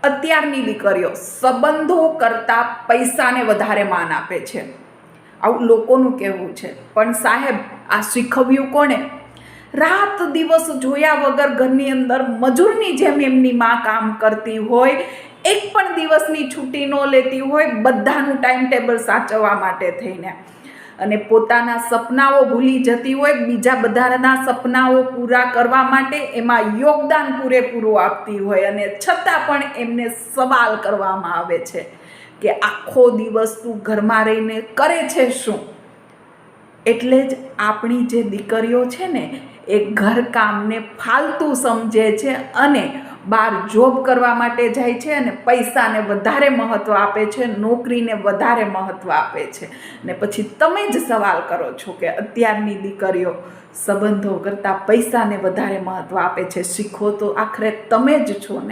અત્યારની દીકરીઓ સંબંધો કરતાં પૈસાને વધારે માન આપે છે, આવું લોકોનું કહેવું છે. પણ સાહેબ, આ શીખવ્યું કોણે? રાત દિવસ જોયા વગર ઘરની અંદર મજૂરની જેમ એમની માં કામ કરતી હોય, એક પણ દિવસની છૂટી ન લેતી હોય, બધાનું ટાઈમ ટેબલ સાચવવા માટે થઈને, અને પોતાના સપનાઓ ભૂલી જતી હોય, બીજા બધાના સપનાઓ પૂરા કરવા માટે એમાં યોગદાન પૂરેપૂરું આપતી હોય, અને છતાં પણ એમને સવાલ કરવામાં આવે છે કે આખો દિવસ તું ઘરમાં રહીને કરે છે શું? એટલે જ આપણી જે દીકરીઓ છે ને એ ઘરકામને ફાલતુ સમજે છે અને બહાર જોબ કરવા માટે જાય છે અને પૈસાને વધારે મહત્ત્વ આપે છે, નોકરીને વધારે મહત્ત્વ આપે છે. ને પછી તમે જ સવાલ કરો છો કે અત્યારની દીકરીઓ સંબંધો કરતાં પૈસાને વધારે મહત્ત્વ આપે છે. શીખો તો આખરે તમે જ છો ને.